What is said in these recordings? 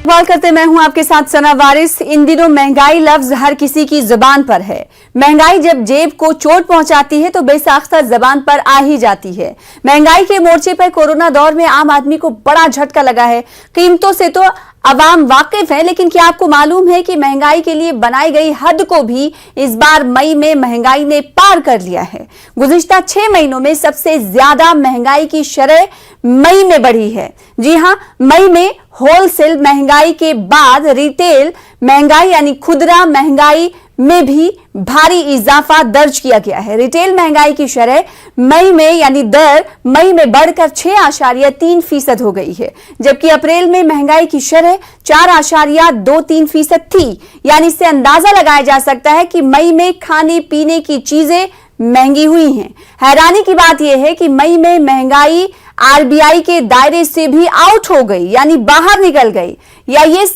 सवाल करते मैं हूं आपके साथ सना वारिस। इन दिनों महंगाई लफ्ज हर किसी की जुबान पर है। महंगाई जब जेब को चोट पहुंचाती है तो बेसाख्ता जबान पर आ ही जाती है। महंगाई के मोर्चे पर कोरोना दौर में आम आदमी को बड़ा झटका लगा है। कीमतों से तो अवाम वाकिफ है, लेकिन क्या आपको मालूम है कि महंगाई के लिए बनाई गई हद को भी इस बार मई में महंगाई ने पार कर लिया है। गुज़िश्ता 6 महीनों में सबसे ज्यादा महंगाई की शरह मई में बढ़ी है। जी हां, मई में होलसेल महंगाई के बाद रिटेल महंगाई यानी खुदरा महंगाई में भी भारी इजाफा दर्ज किया गया है। रिटेल महंगाई की शरह मई में यानी दर मई में बढ़कर 6.3% हो गई है, जबकि अप्रैल में महंगाई की शरह 4.23% थी। यानी इससे अंदाजा लगाया जा सकता है कि मई में खाने पीने की चीजें महंगी हुई हैं। हैरानी की बात यह है कि मई में महंगाई आरबीआई के दायरे से भी आउट हो गई, यानी बाहर निकल गई। या ये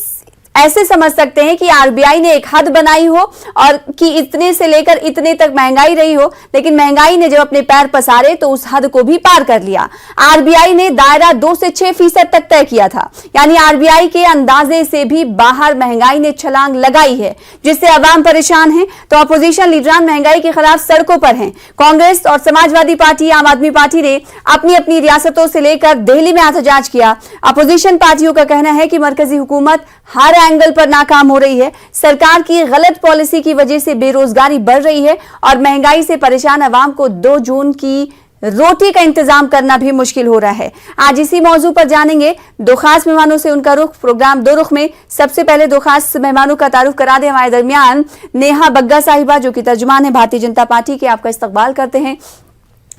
ऐसे समझ सकते हैं कि आरबीआई ने एक हद बनाई हो और कि इतने से लेकर इतने तक महंगाई रही हो, लेकिन महंगाई ने जब अपने पैर पसारे तो उस हद को भी पार कर लिया। आरबीआई ने दायरा 2 से 6% तक तय किया था, यानी आरबीआई के अंदाजे से भी बाहर महंगाई ने छलांग लगाई है, जिससे अवाम परेशान है। तो अपोजिशन लीडरान महंगाई के खिलाफ सड़कों पर हैं। कांग्रेस और समाजवादी पार्टी, आम आदमी पार्टी ने अपनी अपनी रियासतों से लेकर दिल्ली में एहतजाज किया। अपोजिशन पार्टियों का कहना है कि मरकजी हुकूमत हर एंगल पर नाकाम हो रही है। सरकार की गलत पॉलिसी की वजह से बेरोजगारी बढ़ रही है और महंगाई से परेशान अवाम को 2 जून की रोटी का इंतजाम करना भी मुश्किल हो रहा है। आज इसी मौजू पर जानेंगे 2 खास मेहमानों से उनका रुख। प्रोग्राम 2 रुख में सबसे पहले 2 खास मेहमानों का तारुफ करा दें। हमारे दरमियान नेहा बग्गा साहिबा, जो कि तर्जुमान है भारतीय जनता पार्टी के, आपका इस्तकबाल करते हैं।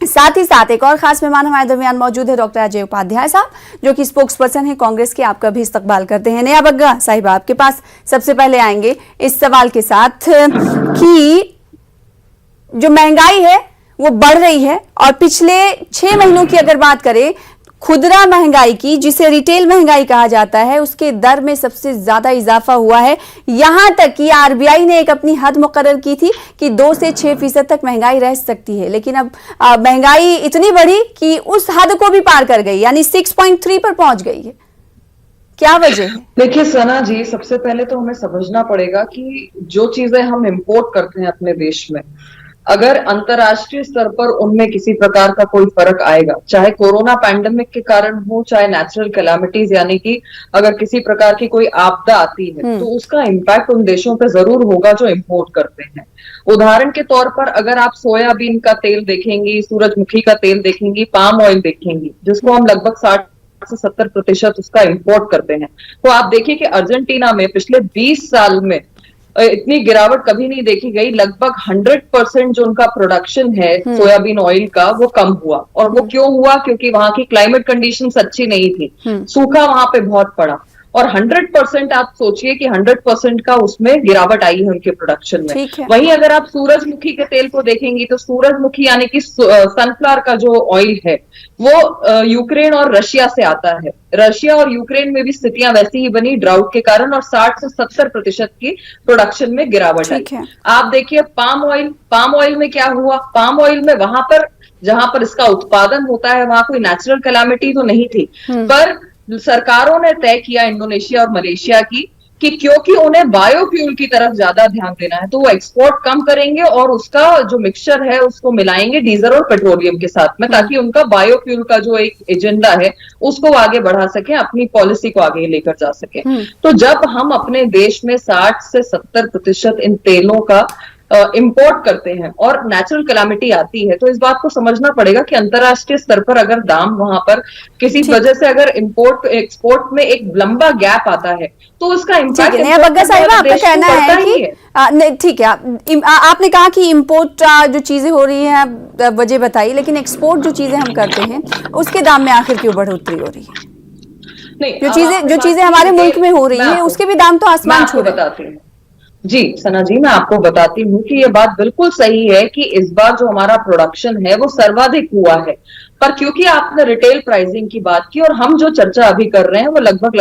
साथ ही साथ एक और खास मेहमान हमारे दरमियान मौजूद है, डॉक्टर अजय उपाध्याय साहब, जो कि स्पोक्स पर्सन है कांग्रेस के, आपका भी इस्तकबाल करते हैं। नेहा बग्गा साहिबा, आपके पास सबसे पहले आएंगे इस सवाल के साथ कि जो महंगाई है वो बढ़ रही है और पिछले 6 महीनों की अगर बात करें खुदरा महंगाई की, जिसे रिटेल महंगाई कहा जाता है, उसके दर में सबसे ज्यादा इजाफा हुआ है। यहां तक कि आरबीआई ने एक अपनी हद मुकर्रर की थी कि 2 से 6% तक महंगाई रह सकती है, लेकिन अब महंगाई इतनी बढ़ी कि उस हद को भी पार कर गई, यानी 6.3 पर पहुंच गई है। क्या वजह है? देखिए सना जी, सबसे पहले तो हमें समझना पड़ेगा कि जो चीजें हम इंपोर्ट करते हैं अपने देश में, अगर अंतर्राष्ट्रीय स्तर पर उनमें किसी प्रकार का कोई फर्क आएगा, चाहे कोरोना पैंडेमिक के कारण हो, चाहे नेचुरल कैलामिटीज यानी कि अगर किसी प्रकार की कोई आपदा आती है, तो उसका इम्पैक्ट उन देशों पे जरूर होगा जो इंपोर्ट करते हैं। उदाहरण के तौर पर अगर आप सोयाबीन का तेल देखेंगी, सूरजमुखी का तेल देखेंगी, पाम ऑयल देखेंगी, जिसको हम लगभग 60 से 70% उसका इंपोर्ट करते हैं, तो आप देखिए कि अर्जेंटीना में पिछले 20 साल में इतनी गिरावट कभी नहीं देखी गई। लगभग 100% जो उनका प्रोडक्शन है सोयाबीन ऑयल का, वो कम हुआ। और वो क्यों हुआ? क्योंकि वहां की क्लाइमेट कंडीशंस अच्छी नहीं थी, सूखा वहां पे बहुत पड़ा। और 100% आप सोचिए कि 100% का उसमें गिरावट आई है उनके प्रोडक्शन में। वहीं अगर आप सूरजमुखी के तेल को देखेंगी तो सूरजमुखी यानी कि सनफ्लावर का जो ऑयल है वो यूक्रेन और रशिया से आता है। रशिया और यूक्रेन में भी स्थितियां वैसी ही बनी ड्राउट के कारण, और 60 से 70% की प्रोडक्शन में गिरावट आई। आप देखिए पाम ऑयल में क्या हुआ? पाम ऑयल में वहां पर जहां पर इसका उत्पादन होता है वहां कोई नेचुरल कैलामिटी तो नहीं थी, पर सरकारों ने तय किया, इंडोनेशिया और मलेशिया की, कि क्योंकि उन्हें बायोफ्यूल की तरफ ज्यादा ध्यान देना है तो वो एक्सपोर्ट कम करेंगे और उसका जो मिक्सचर है उसको मिलाएंगे डीजल और पेट्रोलियम के साथ में, ताकि उनका बायोफ्यूल का जो एक एजेंडा है उसको आगे बढ़ा सके, अपनी पॉलिसी को आगे लेकर जा सके। तो जब हम अपने देश में 60 से 70% इन तेलों का इंपोर्ट करते हैं और नेचुरल कैलामिटी आती है, तो इस बात को समझना पड़ेगा कि अंतरराष्ट्रीय स्तर पर अगर दाम वहां पर किसी वजह से अगर इंपोर्ट एक्सपोर्ट में एक लंबा गैप आता है तो उसका इम्पैक्ट। बग्गा साहिबा, आपका कहना है कि ठीक है, आपने कहा कि इंपोर्ट जो चीजें हो रही है वजह बताई, लेकिन एक्सपोर्ट जो चीजें हम करते हैं उसके दाम में आखिर क्यों बढ़ोतरी हो रही है? नहीं, जो चीजें हमारे मुल्क में हो रही है उसके भी दाम तो आसमान छू रहे हैं। जी सना जी, मैं आपको बताती हूँ कि ये बात बिल्कुल सही है कि इस बार जो हमारा प्रोडक्शन है वो सर्वाधिक हुआ है, पर क्योंकि आपने रिटेल प्राइसिंग की बात की और हम जो चर्चा अभी कर रहे हैं वो लगभग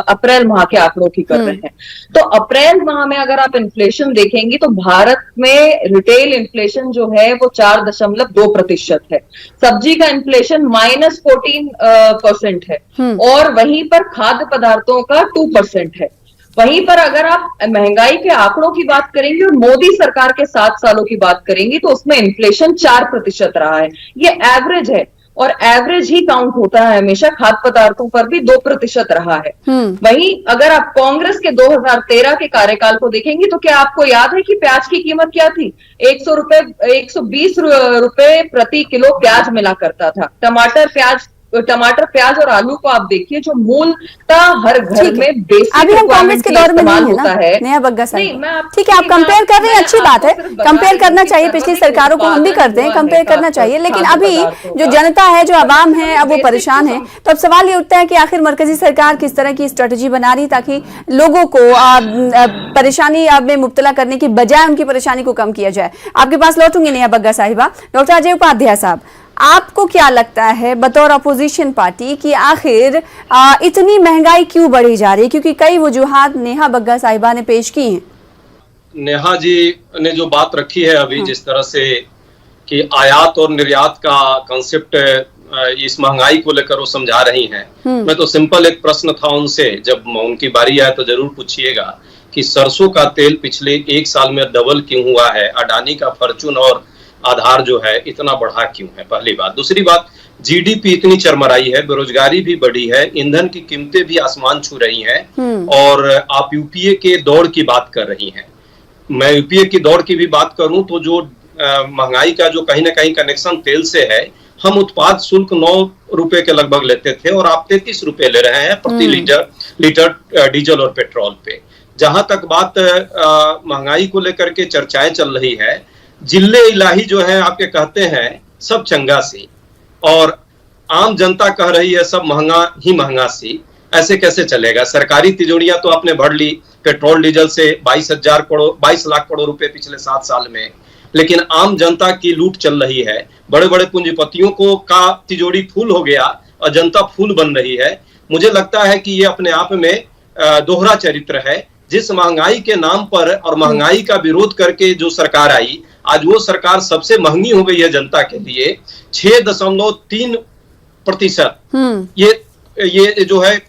अप्रैल माह के आंकड़ों की कर रहे हैं, तो अप्रैल माह में अगर आप इन्फ्लेशन देखेंगे तो भारत में रिटेल इन्फ्लेशन जो है वो 4.2% है, सब्जी का इन्फ्लेशन -14% है, और वहीं पर खाद्य पदार्थों का 2% है। वहीं पर अगर आप महंगाई के आंकड़ों की बात करेंगे और मोदी सरकार के 7 सालों की बात करेंगी तो उसमें इन्फ्लेशन 4% रहा है। ये एवरेज है और एवरेज ही काउंट होता है हमेशा, खाद्य पदार्थों पर भी 2% रहा है। वहीं अगर आप कांग्रेस के 2013 के कार्यकाल को देखेंगे तो क्या आपको याद है कि प्याज की कीमत क्या थी? 120 रुपए प्रति किलो प्याज मिला करता था। टमाटर, प्याज और आलू को आप देखिए जो मूलतः हर घर में बेसिक अभी हम कांग्रेस के दौर में नहीं होता है। नेहा बग्गा साहब, ठीक है, आप कंपेयर कर रहे हैं, अच्छी बात है, कंपेयर करना चाहिए, पिछली सरकारों को हम भी करते हैं, कंपेयर करना चाहिए, लेकिन अभी जो जनता है, जो आवाम है, अब वो परेशान है। तो अब सवाल ये उठता है कि आखिर मरकजी सरकार किस तरह की स्ट्रेटेजी बना रही ताकि लोगों को परेशानी में मुब्तला करने की बजाय उनकी परेशानी को कम किया जाए। आपके पास लौटूंगी नेहा बग्गा साहिबा। डॉक्टर अजय उपाध्याय साहब, आपको क्या लगता है बतौर अपोजिशन पार्टी कि आखिर इतनी महंगाई क्यों बढ़ी जा रही है? क्योंकि कई वजूहात नेहा बग्गा साहिबा ने पेश की हैं। नेहा जी ने जो बात रखी है अभी, जिस तरह से कि आयात और निर्यात का कंसेप्ट इस महंगाई को लेकर वो समझा रही हैं, मैं तो सिंपल एक प्रश्न था उनसे, जब उनकी बारी आए तो जरूर पूछिएगा कि सरसों का तेल पिछले 1 साल में डबल क्यों हुआ है, अडानी का फॉर्चून और आधार जो है इतना बढ़ा क्यों है, पहली बात। दूसरी बात, जीडीपी इतनी चरमराई है, बेरोजगारी भी बढ़ी है, ईंधन की कीमतें भी आसमान छू रही हैं, और आप यूपीए के दौर की बात कर रही हैं। मैं यूपीए की दौर की भी बात करूं तो जो महंगाई का जो कहीं ना कहीं कनेक्शन तेल से है, हम उत्पाद शुल्क 9 रुपए के लगभग लेते थे और आप 33 रुपए ले रहे हैं प्रति लीटर डीजल और पेट्रोल पे। जहां तक बात महंगाई को लेकर के चर्चाएं चल रही है, जिले इलाही जो है आपके कहते हैं सब चंगा सी, और आम जनता कह रही है सब महंगा ही महंगा सी। ऐसे कैसे चलेगा? सरकारी तिजोरियां तो आपने भर ली पेट्रोल डीजल से 22 लाख करोड़ रुपए पिछले 7 साल में, लेकिन आम जनता की लूट चल रही है। बड़े बड़े पूंजीपतियों को का तिजोरी फूल हो गया और जनता फूल बन रही है। मुझे लगता है कि ये अपने आप में दोहरा चरित्र है। जिस महंगाई के नाम पर और महंगाई का विरोध करके जो सरकार आई, आज वो सरकार सबसे महंगी हो गई है जनता के लिए। 6.3% ये जो है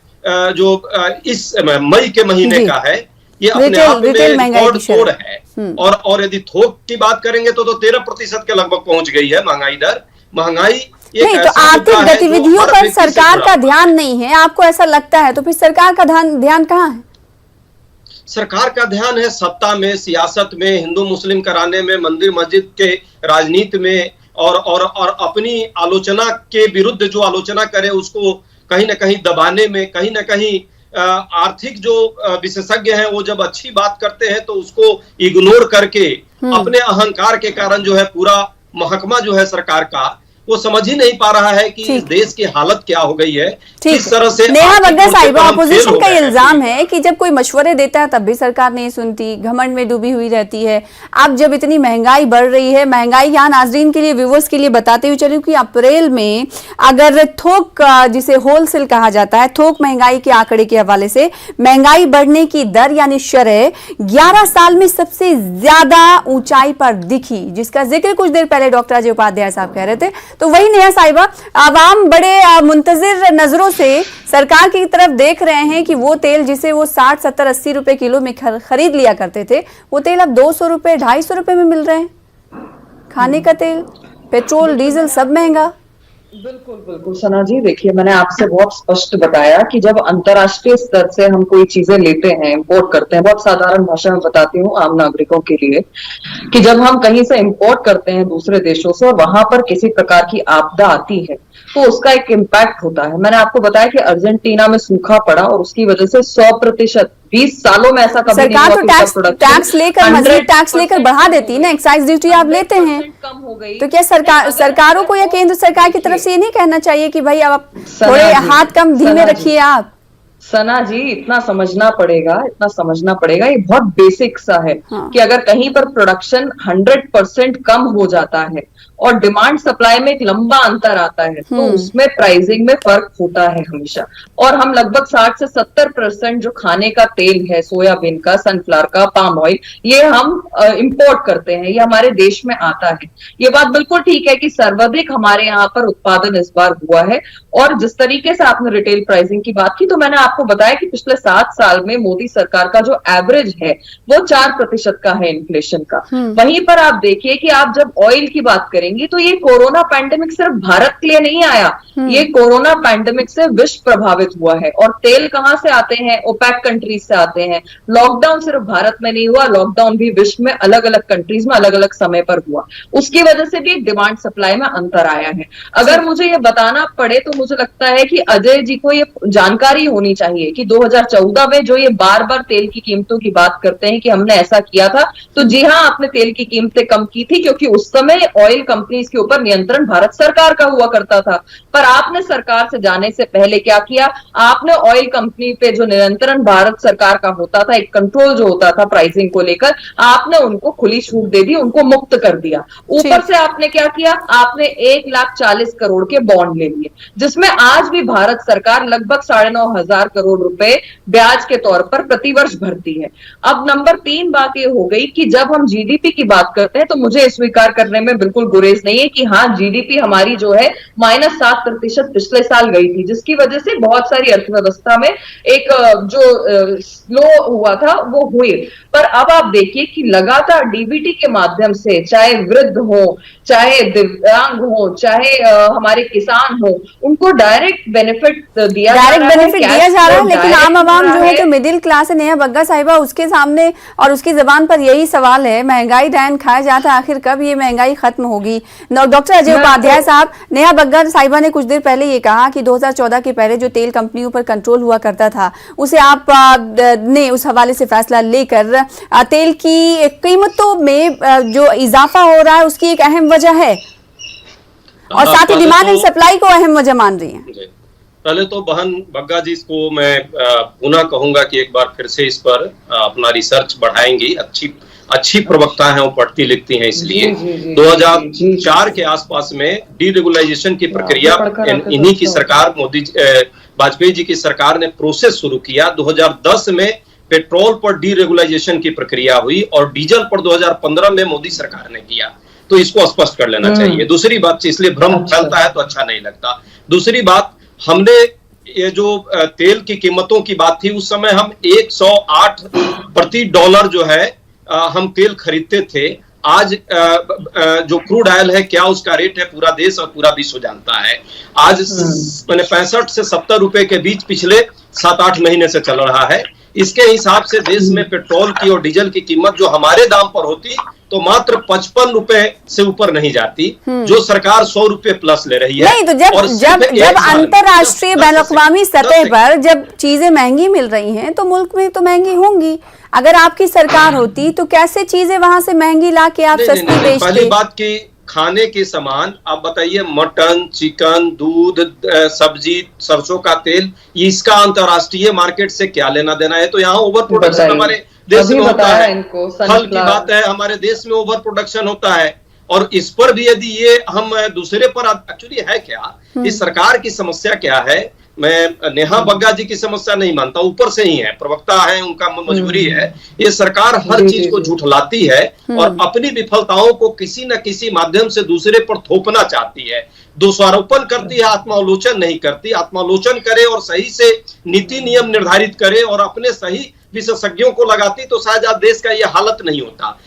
जो इस मई के महीने का है, ये अपने आप में रिकॉर्ड तोड़ है। और यदि थोक की बात करेंगे तो 13% के लगभग पहुंच गई है महंगाई दर। महंगाई नहीं, तो आर्थिक गतिविधियों पर सरकार का ध्यान नहीं है, आपको ऐसा लगता है? तो फिर सरकार का ध्यान कहाँ है? सरकार का ध्यान है सत्ता में, सियासत में, हिंदू मुस्लिम कराने में, मंदिर मस्जिद के राजनीति में, और अपनी आलोचना के विरुद्ध जो आलोचना करे उसको कहीं ना कहीं दबाने में, कहीं ना कहीं आर्थिक जो विशेषज्ञ हैं वो जब अच्छी बात करते हैं तो उसको इग्नोर करके अपने अहंकार के कारण जो है पूरा महकमा जो है सरकार का वो समझ ही नहीं पा रहा है कि इस देश की हालत क्या हो गई है, किस तरह से। नेहा बग्गा साहिबा, अपोजिशन का इल्जाम है कि जब कोई मशवरे देता है तब भी सरकार नहीं सुनती, घमंड में डूबी हुई रहती है। अब जब इतनी महंगाई बढ़ रही है, महंगाई यहाँ नाजरीन के लिए, व्यूवर्स के लिए बताते हुए चलूं कि अप्रैल में अगर थोक, जिसे होलसेल कहा जाता है, थोक महंगाई के आंकड़े के हवाले से महंगाई बढ़ने की दर यानी शरह 11 साल में सबसे ज्यादा ऊंचाई पर दिखी, जिसका जिक्र कुछ देर पहले डॉक्टर अजय उपाध्याय साहब कह रहे थे। तो वही नेहा साहिबा, आवाम बड़े मुंतजिर नजरों से सरकार की तरफ देख रहे हैं कि वो तेल जिसे वो 60, 70, 80 रुपए किलो में खरीद लिया करते थे, वो तेल अब 200 रुपए, 250 रुपए में मिल रहे हैं। खाने का तेल, पेट्रोल, डीजल सब महंगा। बिल्कुल बिल्कुल सना जी, देखिए मैंने आपसे बहुत स्पष्ट बताया कि जब अंतर्राष्ट्रीय स्तर से हम कोई चीजें लेते हैं, इंपोर्ट करते हैं, बहुत साधारण भाषा में बताती हूँ आम नागरिकों के लिए, कि जब हम कहीं से इंपोर्ट करते हैं दूसरे देशों से और वहां पर किसी प्रकार की आपदा आती है तो उसका एक इम्पैक्ट होता है। मैंने आपको बताया कि अर्जेंटीना में सूखा पड़ा और उसकी वजह से 100% 20 सालों में ऐसा कभी सरकार तो टैक्स लेकर, मजीद टैक्स लेकर बढ़ा देती है ना, एक्साइज ड्यूटी आप लेते हैं, कम हो गई। तो क्या सरकारों को या केंद्र सरकार की तरफ से ये नहीं कहना चाहिए कि भाई अब आप थोड़े हाथ कम धीमे रखिए? आप सना जी, इतना समझना पड़ेगा, ये बहुत बेसिक सा है कि अगर कहीं पर प्रोडक्शन 100% कम हो जाता है और डिमांड सप्लाई में एक लंबा अंतर आता है, तो उसमें प्राइसिंग में फर्क होता है हमेशा। और हम लगभग 60 से 70% जो खाने का तेल है, सोयाबीन का, सनफ्लावर का, पाम ऑयल, ये हम इंपोर्ट करते हैं, ये हमारे देश में आता है। ये बात बिल्कुल ठीक है कि सर्वाधिक हमारे यहाँ पर उत्पादन इस बार हुआ है। और जिस तरीके से आपने रिटेल प्राइसिंग की बात की, तो मैंने आपको बताया कि पिछले 7 साल में मोदी सरकार का जो एवरेज है वो 4% का है इन्फ्लेशन का। वहीं पर आप देखिए कि आप जब ऑयल की बात करेंगे तो ये कोरोना पैंडेमिक सिर्फ भारत के लिए नहीं आया, ये कोरोना पैंडेमिक से विश्व प्रभावित हुआ है। और तेल कहां से आते हैं? ओपेक कंट्रीज से आते हैं। लॉकडाउन सिर्फ भारत में नहीं हुआ, लॉकडाउन भी विश्व में अलग अलग कंट्रीज में अलग अलग समय पर हुआ, उसकी वजह से भी एक डिमांड सप्लाई में अंतर आया है। अगर मुझे ये बताना पड़े तो मुझे लगता है कि अजय जी को ये जानकारी होनी चाहिए कि 2014 में जो ये बार बार तेल की कीमतों की बात करते हैं कि हमने ऐसा किया था, तो जी हाँ, आपने तेल की कीमतें कम की थी क्योंकि उस समय ऑयल कंपनीज के ऊपर नियंत्रण भारत सरकार का हुआ करता था। पर आपने सरकार से जाने से पहले क्या किया? आपने ऑयल कंपनी पे जो नियंत्रण भारत सरकार का होता था, एक कंट्रोल जो होता था प्राइसिंग को लेकर, आपने उनको खुली छूट दे दी, उनको मुक्त कर दिया। ऊपर से आपने क्या किया? आपने 1,40,00,000 करोड़ के बॉन्ड ले लिए, जिसमें आज भी भारत सरकार लगभग 9,500 करोड़ रुपए ब्याज के तौर पर प्रतिवर्ष भरती है। अब नंबर 3 बात ये हो गई कि जब हम जीडीपी की बात करते हैं तो मुझे स्वीकार करने में बिल्कुल गुरेज नहीं है कि हाँ, जीडीपी हमारी जो है -7% पिछले साल गई थी, जिसकी वजह से बहुत सारी अर्थव्यवस्था में एक जो स्लो हुआ था वो हुई। पर अब आप देखिए कि लगातार डीबीटी के माध्यम से, चाहे वृद्ध हो, चाहे दिव्यांग हो, चाहे हमारे किसान हो, उनको डायरेक्ट बेनिफिट दिया जा रहा है। लेकिन आम आवाम जो है, जो मिडिल क्लास है, नेहा बग्गा साहिबा, उसके सामने और उसकी जबान पर यही सवाल है, महंगाई डायन खाया जाता, आखिर कब ये महंगाई खत्म होगी? डॉक्टर अजय उपाध्याय साहब, नेहा बग्गा साहिबा ने कुछ देर पहले ये कहा कि 2014 के पहले जो तेल कंपनियों पर कंट्रोल हुआ करता था, उसे आप ने उस हवाले से फैसला लेकर तेल की कीमतों में जो इजाफा हो रहा है उसकी एक अहम वजह है, और साथ ही डिमांड एंड सप्लाई को अहम वजह मान रही है। पहले तो बहन बग्गा जी को मैं पुनः कहूंगा कि एक बार फिर से इस पर अपना रिसर्च बढ़ाएंगी। अच्छी प्रवक्ता हैं, वो पढ़ती लिखती हैं, इसलिए 2004 के आसपास में डीरेगुलाइजेशन की प्रक्रिया इन्हीं की सरकार, वाजपेयी जी की सरकार ने प्रोसेस शुरू किया। 2010 में पेट्रोल पर डीरेगुलाइजेशन की प्रक्रिया हुई और डीजल पर 2015 में मोदी सरकार ने किया। तो इसको स्पष्ट कर लेना चाहिए। दूसरी बात, इसलिए भ्रम फैलता है तो अच्छा नहीं लगता। दूसरी बात, हमने ये जो तेल की कीमतों की बात थी, उस समय हम 108 प्रति डॉलर जो है हम तेल खरीदते थे। आज जो क्रूड ऑयल है, क्या उसका रेट है, पूरा देश और पूरा विश्व जानता है। आज मैंने 65 से 70 रुपए के बीच पिछले 7-8 महीने से चल रहा है। इसके हिसाब से देश में पेट्रोल की और डीजल की कीमत जो हमारे दाम पर होती तो मात्र 55 रुपए से ऊपर नहीं जाती, जो सरकार 100 रुपए प्लस ले रही है। नहीं तो जब अंतरराष्ट्रीय बैनुल-अक़वामी सतह पर जब चीजें महंगी मिल रही हैं तो मुल्क में तो महंगी होंगी। अगर आपकी सरकार होती तो कैसे चीजें वहां से महंगी ला के आप सस्ती बेचते? पहली बात की खाने के सामान, आप बताइए, मटन, चिकन, दूध, सब्जी, सरसों का तेल, इसका अंतरराष्ट्रीय मार्केट से क्या लेना देना है? तो यहाँ ओवर प्रोडक्शन हमारे देश में होता है। फल की बात है, हमारे देश में ओवर प्रोडक्शन होता है। और इस पर भी यदि ये हम दूसरे पर, एक्चुअली है क्या, इस सरकार की समस्या क्या है? मैं नेहा बग्गा जी की समस्या नहीं मानता, ऊपर से ही है, प्रवक्ता है, उनका मजबूरी है। ये सरकार हर चीज को झूठलाती है और अपनी विफलताओं को किसी न किसी माध्यम से दूसरे पर थोपना चाहती है, दोषारोपण करती है, आत्मालोचन नहीं करती। आत्मालोचन करे और सही से नीति नियम निर्धारित करे और अपने सही विशेषज्ञों को लगाती तो शायद आज देश का यह हालत नहीं होता।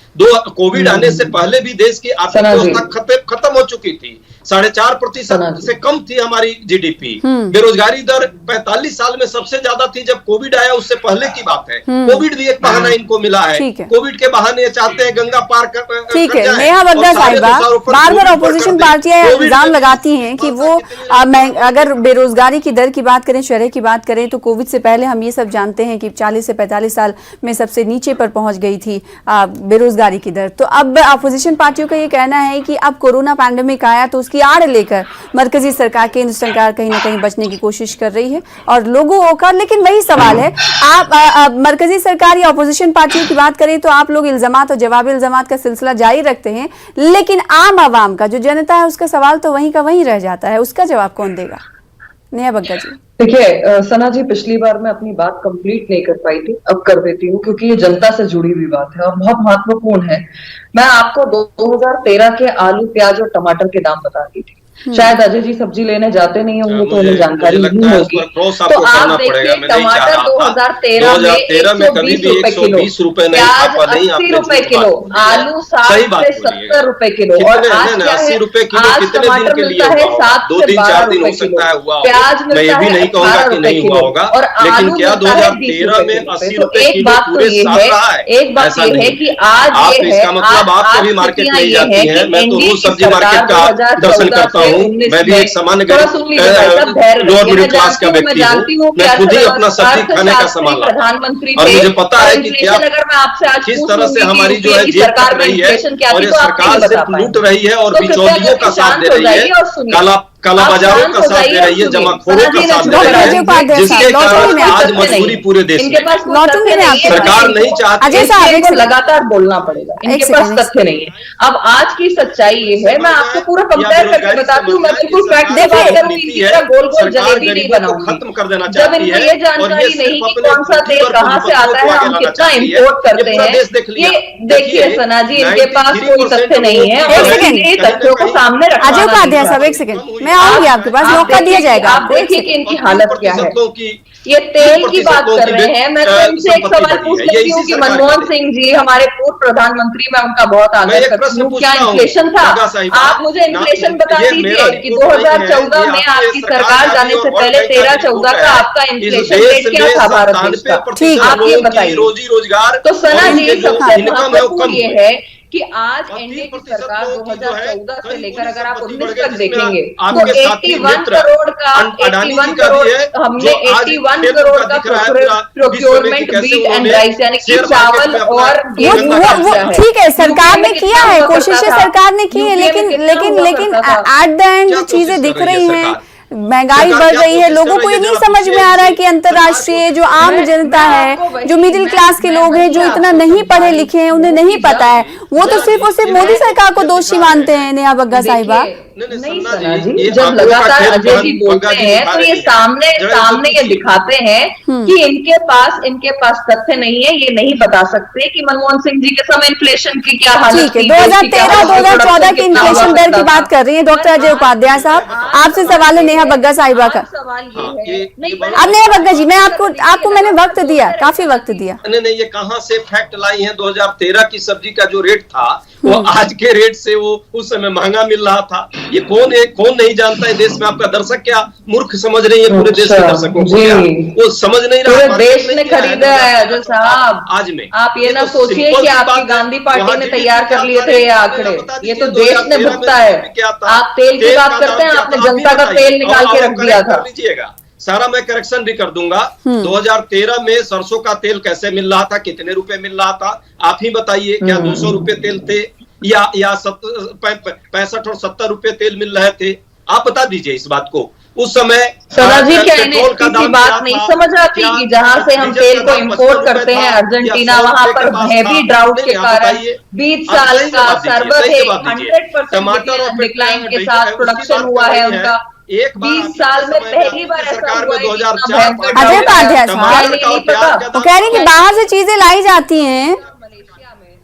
कोविड आने से पहले भी देश की आर्थिक व्यवस्था खत्म हो चुकी थी। 4.5% से कम थी हमारी जीडीपी। बेरोजगारी दर 45 साल में सबसे ज्यादा थी जब कोविड आया, उससे पहले की बात है। कोविड भी एक बहाना इनको मिला है। कोविड के बहाने चाहते हैं गंगा पार कर। ठीक है, नेहा बग्गा साहिबा, बार बार ऑपोजिशन पार्टियां इल्जाम लगाती हैं कि वो अगर बेरोजगारी की दर की बात करें, शरह की बात करें, तो कोविड से पहले हम ये सब जानते हैं कि 40 से 45 साल में सबसे नीचे पर पहुंच गई थी बेरोजगारी की दर। तो अब अपोजिशन पार्टियों का ये कहना है कि अब कोरोना पैंडेमिक आया तो जिसकी आड़ लेकर मरकजी सरकार, केंद्र सरकार कहीं ना कहीं बचने की कोशिश कर रही है और लोगों का। लेकिन वही सवाल है, आप मरकजी सरकार या अपोजिशन पार्टियों की बात करें तो आप लोग इल्जामात और जवाब इल्जामात का सिलसिला जारी रखते हैं, लेकिन आम आवाम का जो जनता है उसका सवाल तो वहीं का वहीं रह जाता है। उसका जवाब कौन देगा? नेहा बग्गा जी। देखिए सना जी, पिछली बार मैं अपनी बात कंप्लीट नहीं कर पाई थी, अब कर देती हूँ क्योंकि ये जनता से जुड़ी हुई बात है और बहुत महत्वपूर्ण है। मैं आपको 2013 के आलू, प्याज और टमाटर के दाम बताती थी। शायद अजय जी सब्जी लेने जाते नहीं होंगे तो उन्हें जानकारी नहीं होगी। तो आप देखिए, टमाटर 2013 में 120 रुपए किलो, प्याज 80 रुपए किलो, आलू 60 से 70 रुपए किलो, और आज क्या है, आज टमाटर मिलता है 7 से 12 रुपए किलो, प्याज मिलता है 18 रुपए किलो और आलू मिलता है 20 रुपए किलो। तो एक बात तो ये है, एक बात ये है कि आज ये है, आज मार्केट नहीं जाती है। मैं तो रोज सब्जी मार्केट का दर्शन करता हूँ। मैं भी एक सामान्य लोअर मिडिल क्लास का व्यक्ति हूँ। मैं खुद ही अपना सब्जी खाने का सामान लाता हूँ और मुझे पता है कि क्या किस तरह से हमारी जो है जेब कट रही है और ये सरकार सिर्फ लूट रही है और बिचौलियों का साथ दे रही है, काला बाजारों का साथ दे रही है, जमाखोरों का साथ दे रही है, जिसके कारण आज मजबूरी पूरे देश में। सरकार नहीं चाहती, लगातार बोलना पड़ेगा, इनके पास तथ्य नहीं है। अब आज की सच्चाई ये है, मैं आपको पूरा कंपेयर करके बताती हूँ, मैं बिल्कुल फैक्ट से बात करूंगी, गोल गोल जलेबी नहीं बनाऊंगी। खत्म कर देना जब इनको ये जानकारी नहीं कि कौन सा तेल कहाँ से आता है, हम कितना इम्पोर्ट करते हैं, ये देखिए सना जी, इनके पास कोई तथ्य नहीं है और ये तथ्यों को सामने रखना। अजय उपाध्याय साहब, एक सेकंड, मैं आऊंगी आपके पास, मौका दिया जाएगा। आप देखिए कि इनकी हालत क्या है। ये तेल की बात कर रहे हैं, मैं तो इनसे एक सवाल पूछ लेती हूँ कि मनमोहन सिंह जी, हमारे पूर्व प्रधानमंत्री, मैं उनका बहुत आदर करती हूँ, क्या इन्फ्लेशन था? आप मुझे इन्फ्लेशन बता दीजिए कि 2014 में आपकी सरकार जाने से पहले 13-14 का आपका इन्फ्लेशन रेट क्या था भारत देश का? ठीक, आप ये बताइए। रोजी रोजगार। तो सना जी, सबसे महत्वपूर्ण ये है कि आज एनडीए की सरकार 2014 से लेकर अगर आप 19 तक देखेंगे तो 81 करोड़ का 81 करोड़ हमने 81 करोड़ का प्रोक्योरमेंट व्हीट एंड राइस यानी कि चावल और गेहूं। ठीक है, सरकार ने किया है, कोशिशें सरकार ने की है, लेकिन एट द एंड जो चीजें दिख रही हैं, महंगाई बढ़ रही है, लोगों को ये नहीं समझ में आ रहा है कि अंतर्राष्ट्रीय जो आम जनता है, जो मिडिल क्लास के लोग हैं, जो इतना नहीं पढ़े लिखे हैं, उन्हें नहीं पता है, वो तो सिर्फ और सिर्फ मोदी सरकार को दोषी मानते हैं। नेहा बग्गा साहिबा, नहीं सना जी, जब लगातार अजय जी बोलते हैं तो ये सामने ये दिखाते हैं कि इनके पास तथ्य नहीं है, ये नहीं बता सकते कि मनमोहन सिंह जी के समय इन्फ्लेशन की क्या हालत थी। 2013-2014 की इन्फ्लेशन दर की बात कर रही है डॉक्टर अजय उपाध्याय साहब। आपसे सवाल है नेहा बग्गा साहिबा का। सवाल ये है, अब नेहा बग्गा जी, मैं आपको मैंने वक्त दिया, काफी वक्त दिया। नहीं, ये कहाँ से फैक्ट लाई है? 2013 की सब्जी का जो रेट था वो आज के रेट से वो उस समय महंगा मिल रहा था। ये कौन नहीं जानता है देश में? आपका दर्शक क्या मूर्ख समझ रही है? पूरे देश के दर्शकों को क्या वो समझ नहीं रहा? पूरे देश ने खरीदा है अजय साहब। आज में आप ये ना सोचिए कि आपकी गांधी पार्टी ने तैयार कर लिए थे ये आंकड़े, ये तो देश ने भुगता है। आप तेल की बात करते हैं, आपने जनता का तेल निकाल के रख दिया था। सारा मैं करेक्शन भी कर दूंगा। 2013 में सरसों का तेल कैसे मिल रहा था, कितने रुपए मिल रहा था, आप ही बताइए। क्या 200 रुपए तेल थे या 65 और 70 रुपए तेल मिल रहे थे? आप बता दीजिए इस बात को। उस समय सना जी, क्या इनकी बात नहीं समझ आती कि जहां से हम तेल को इंपोर्ट करते हैं अर्जेंटीना, वहां पर हैवी ड्राउट के कारण 20 साल का सर्वाधिक 100% डिक्लाइन के साथ प्रोडक्शन हुआ है उनका। 20 साल में पहली बार सरकार में 2004 अजय उपाध्याय साहब वो कह रही कि बाहर से चीजें लाई जाती हैं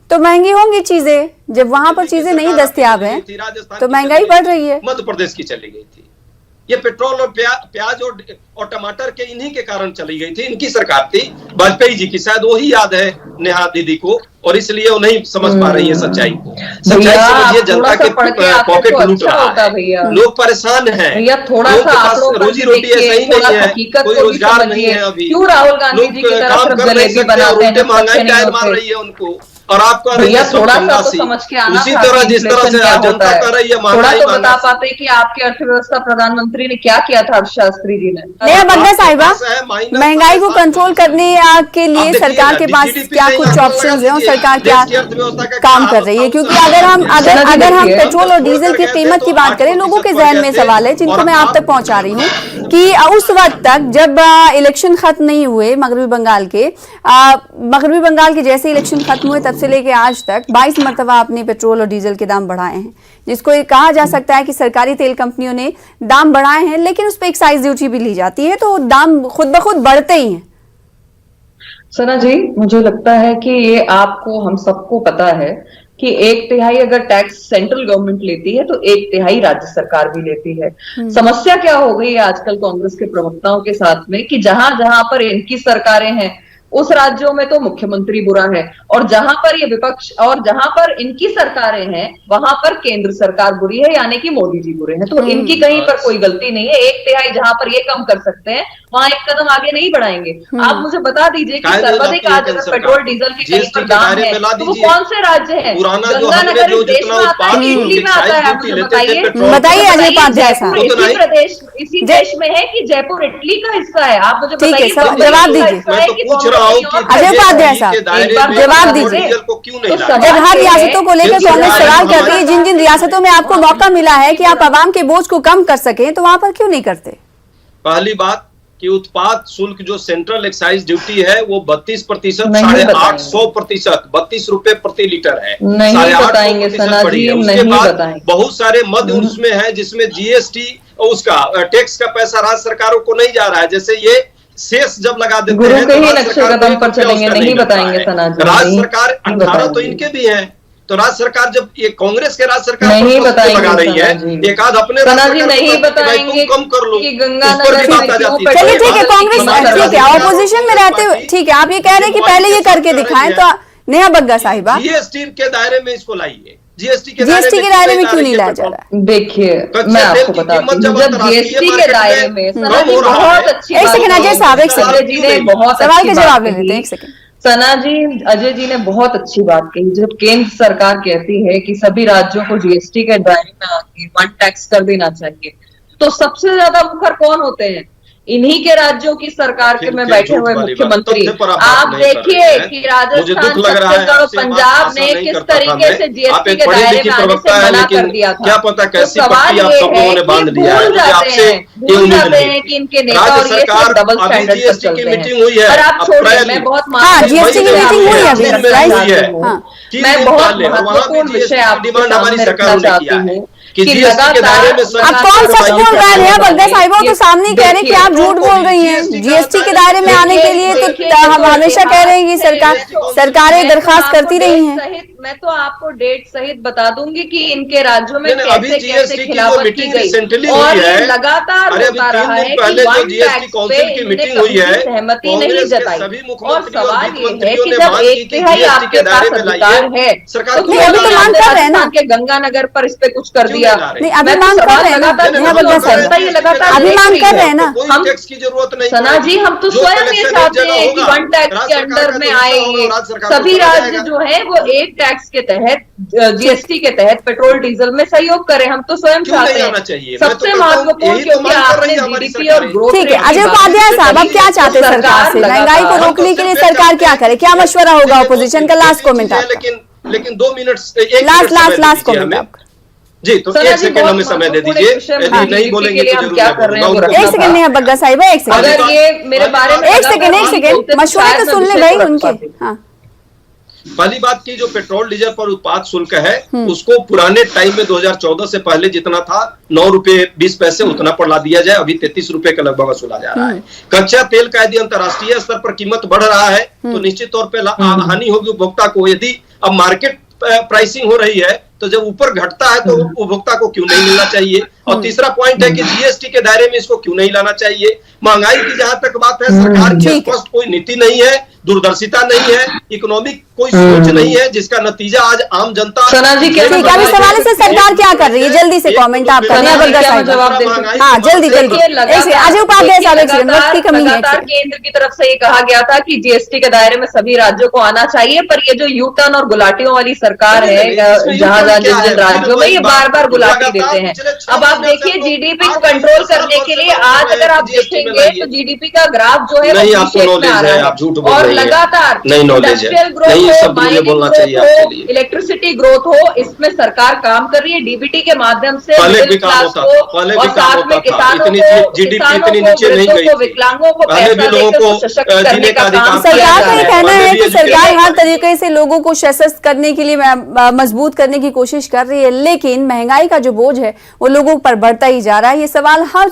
तो महंगी होंगी चीजें, जब वहां पर चीजें नहीं दस्तयाब हैं तो महंगाई बढ़ रही है। मध्य प्रदेश की चली गई थी ये पेट्रोल और प्याज और टमाटर के, इन्हीं के कारण चली गई थी। इनकी सरकार थी वाजपेयी जी की, शायद वही याद है नेहा दीदी को, और इसलिए वो नहीं समझ पा रही है सच्चाई को। सच्चाई समझिए, जनता के पॉकेट लूट रहा है, लोग परेशान हैं, थोड़ा सा रोजी रोटी ऐसा ही नहीं है, कोई रोजगार नहीं है। अभी क्यों राहुल गांधी जी की तरफ काम कर नहीं सकते, उल्टे महंगाई टायर मार रही है उनको। और आपका भैया थोड़ा सा तो समझ के आना उसी था तरह कि जिस तरह से inflation क्या जनता होता है। कर रही है थोड़ा महंगाई तो बता महंगाई। पाते कि आपके अर्थव्यवस्था प्रधानमंत्री ने क्या किया था अर्थशास्त्री जी ने। नेहा बग्गा साहिबा, पास है माइनस महंगाई को 7% कंट्रोल करने के लिए देखिए सरकार ना, के पास GDP क्या से ही कुछ आंकड़ा ऑप्शंस लगा हैं और दीजिए, सरकार देश क्या की अर्थव्यवस्था का काम क्या कर रही है? हालत क्योंकि था, अगर हम देखिए, पेट्रोल और डीजल की कीमत की बात करें, लोगों के जहन में सवाल है जिनको मैं आप तक पहुंचा रही हूँ कि उस वक्त तक जब इलेक्शन खत्म नहीं हुए मगरबी बंगाल के जैसे इलेक्शन खत्म हुए तब से लेके आज तक 22 मरतबा अपने पेट्रोल और डीजल के दाम बढ़ाए हैं, जिसको ये कहा जा सकता है कि सरकारी तेल कंपनियों ने दाम बढ़ाए हैं, लेकिन उस पर एक्साइज ड्यूटी भी ली जाती है, तो दाम खुद ब खुद बढ़ते ही हैं। सना जी, मुझे लगता है कि ये आपको हम सबको पता है कि 1/3 अगर टैक्स सेंट्रल गवर्नमेंट लेती है तो 1/3 राज्य सरकार भी लेती है। समस्या क्या हो गई है आजकल कांग्रेस के प्रवक्ताओं के साथ में कि जहां जहां पर इनकी सरकारें हैं उस राज्यों में तो मुख्यमंत्री बुरा है, और जहां पर ये विपक्ष और जहां पर इनकी सरकारें हैं वहां पर केंद्र सरकार बुरी है, यानी कि मोदी जी बुरे हैं। तो इनकी कहीं पर कोई गलती नहीं है। 1/3 जहां पर ये कम कर सकते हैं वहां एक कदम आगे नहीं बढ़ाएंगे। आप मुझे बता दीजिए कि सर्वाधिक आज अगर पेट्रोल डीजल के कहीं पर दाम है तो वो कौन से राज्य है? गंगानगर इस देश में आता है, दिल्ली में आता है? आप मुझे बताइए अजय उपाध्याय साहब। इसी प्रदेश इसी देश में है कि जयपुर इटली का हिस्सा है? आप मुझे ठीक है, बताइए, जवाब दीजिए। मैं तो पूछ रहा हूँ कि अजय उपाध्याय साहब, जवाब दीजिए। डीजल को क्यों नहीं जब हर रियासतों को लेकर कांग्रेस सवाल कर रही है, जिन जिन रियासतों में आपको मौका मिला है कि आप आवाम के बोझ को कम कर सकें, तो वहां पर क्यों नहीं करते? पहली बात कि उत्पाद शुल्क जो सेंट्रल एक्साइज ड्यूटी है वो 32%, नहीं 850%, 32 रुपए प्रति लीटर है। नहीं बताएंगे सना जी, उसके नहीं बाद बताएंगे। बहुत सारे मद उसमें है जिसमें जीएसटी उसका टैक्स का पैसा राज्य सरकारों को नहीं जा रहा है। जैसे ये शेष जब लगा देते गुरु हैं के तो ही राज्य नक्शे सरकार कदम को पर एक रुपया चलेंगे, उसका नहीं मिलता बताएंगे है। सना जी, राज्य नहीं सरकार 18 तो बताएंगे। इनके भी हैं, तो राज्य सरकार जब ये कांग्रेस के राज्य सरकार नहीं पर बताएंगे लगा रही है, सना जी। एक आध अपने सना राज्य जी सरकार को नहीं कहती है कि भाई बताएंगे तुम कम कर लो, कि उस पर गंगानगर भी बात आ जाती है। चलिए ठीक है, कांग्रेस हमारे ठीक है, ऑपोजिशन में रहते हुए ठीक है, आप ये कह रहे हैं कि पहले ये करके दिखाएं, तो नेहा बग्गा साहिबा जीएसटी के दायरे में इसको लाइए। जीएसटी के दायरे में क्यों नहीं लाया जा रहा है? देखिए, मैं आपको बताती हूँ, जब जीएसटी के दायरे में सना जी बहुत अच्छी एक सेकंड अजय साहब, एक अजय जी ने बहुत सवाल अच्छी के बात जवाब ले लेते हैं, कही। एक सेकंड। सना जी, अजय जी ने बहुत अच्छी बात कही। जब केंद्र सरकार कहती है कि सभी राज्यों को जीएसटी के दायरे में आके वन टैक्स कर देना चाहिए, तो सबसे ज्यादा मुखर कौन होते हैं? इन्हीं के राज्यों की सरकार के में बैठे हुए मुख्यमंत्री। आप देखिए कि राजस्थान, छत्तीसगढ़ और पंजाब ने किस तरीके से जीएसटी के दायरे में आने से मना कर दिया था। क्या पता कैसी सवाल आप ये सब लोगों ने है बांध कि लिया है। भूल जाते हैं कि इनके नेता और ये सब डबल स्टैंडर्ड पर चलते हैं। और आप छोड़िए, मैं बहुत जीएसटी की मीटिंग हुई है अभी, मैं बहुत महत्वपूर्ण विषय आपके सामने रखना चाहती हूँ कि लगातार आप कौन सच बोल रहे हैं? नेहा बग्गा साहिबा तो सामने कह रहे हैं कि आप झूठ बोल रही हैं। जीएसटी के दायरे में आने के लिए तो हम हमेशा कह रहे हैं कि सरकारें दरखास्त करती रही हैं। मैं तो आपको डेट सहित बता दूंगी कि इनके राज्यों में कैसे कैसे खिलाफत की गई, और ये लगातार होता रहा है कि वन टैक्स पे इन्होंने कभी सहमति नहीं जताई। और सवाल ये है कि जब 1/3 आपके पास अधिकार है तो राजस्थान के गंगानगर पर इस पे कुछ कर दिया। नहीं, अभी मांग कर रहे हैं ना, अभी मांग कर रहे हैं ना। हम टैक्स की जरूरत नहीं। सना जी, हम तो स्वयं ये चाहते हैं कि वन टैक्स के अंडर में आए ये सभी राज्य जो है वो एक टैक्स के तहत, जीएसटी के तहत पेट्रोल डीजल में सहयोग करें। हम तो स्वयं चाहते हैं। सबसे महत्वपूर्ण, क्योंकि आपने जीडीपी और ग्रोथ। ठीक है अजय उपाध्याय साहब, अब क्या चाहते हैं सरकार से? महंगाई को रोकने के लिए सरकार क्या करे? क्या मशवरा होगा ऑपोजिशन का? लास्ट कमेंट आपका। लेकिन 2 मिनट लास्ट कमेंट आपका जी। तो 1 सेकंड हमें समय दे दीजिए, नहीं बोलेंगे तो हम क्या कर रहे हैं? 1 सेकंड नेहा बग्गा साहिबा, 1 सेकंड। अगर ये मेरे बारे में 1 सेकंड मशवरे तो सुन ले भाई उनके। हाँ, पहली बात की जो पेट्रोल डीजल पर उत्पाद शुल्क है उसको पुराने टाइम में 2014 से पहले जितना था 9 रुपए 20 पैसे उतना पर ला दिया जाए। अभी 33 रुपए के लगभग वसूला जा रहा है। कच्चा तेल का यदि अंतर्राष्ट्रीय स्तर पर कीमत बढ़ रहा है तो निश्चित तौर पर हानि होगी उपभोक्ता को। यदि अब मार्केट प्राइसिंग हो रही है तो जब ऊपर घटता है तो उपभोक्ता को क्यों नहीं मिलना चाहिए? और तीसरा पॉइंट है कि जीएसटी के दायरे में इसको क्यों नहीं लाना चाहिए? महंगाई की जहां तक बात है, सरकार की स्पष्ट कोई नीति नहीं है दूरदर्शिता नहीं है, इकोनॉमिक कोई सोच नहीं है, जिसका नतीजा आज आम जनता। सना जी क्या ठीक है, अब इस सवाल से सरकार क्या कर रही है, जल्दी से कमेंट आप करें। जवाब दे सकते हैं? हाँ जल्दी अजय उपाध्याय साहब, एक सेकंड, वक्त की कमी है। लगातार केंद्र की तरफ से ये कहा गया था कि जीएसटी के दायरे में सभी राज्यों को आना चाहिए, पर ये जो यू टर्न और गुलाटियों वाली सरकार है, जहां जिन जिन राज्यों में ये बार बार गुलाटी देते हैं। अब आप देखिए जीडीपी को कंट्रोल करने के लिए आज अगर आप देखेंगे तो जीडीपी का ग्राफ जो है नहीं, वो आपको नॉलेज है, आप झूठ बोल और रही हैं। लगातार नहीं नॉलेज है, इंडस्ट्रियल ग्रोथ नहीं, ये हो, शब्द मुझे बोलना माइनिंग चाहिए ग्रोथ आपके हो, लिए। इलेक्ट्रिसिटी ग्रोथ हो, इसमें सरकार काम कर रही है डीबीटी के माध्यम से पहले मिडिल भी काम क्लास होता को, था, पहले भी और काम साथ में होता था, किसानों इतनी को, जीडीपी किसानों इतनी को, नीचे नहीं वृद्धों गई को, थी। विकलांगों को पहले भी पैसा लोगों देकर को सशक्त जीने करने का का अधिकार काम था। किया सरकार जा का ये रहा है। कहना है कि education सरकार है। हर तरीके से लोगों को सशक्त करने के लिए मजबूत करने की कोशिश कर रही है, लेकिन महंगाई का जो बोझ है वो लोगों पर बढ़ता ही जा रहा है। ये सवाल हर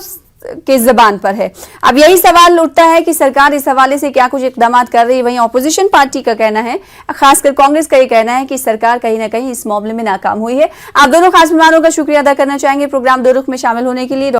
के जबान पर है। अब यही सवाल उठता है कि सरकार इस हवाले से क्या कुछ इकदाम कर रही है। वहीं ऑपोजिशन पार्टी का कहना है, खासकर कांग्रेस का ये कहना है कि सरकार कहीं ना कहीं इस मामले में नाकाम हुई है। आप दोनों खास मेहमानों का शुक्रिया अदा करना चाहेंगे प्रोग्राम दो रुख में शामिल होने के लिए।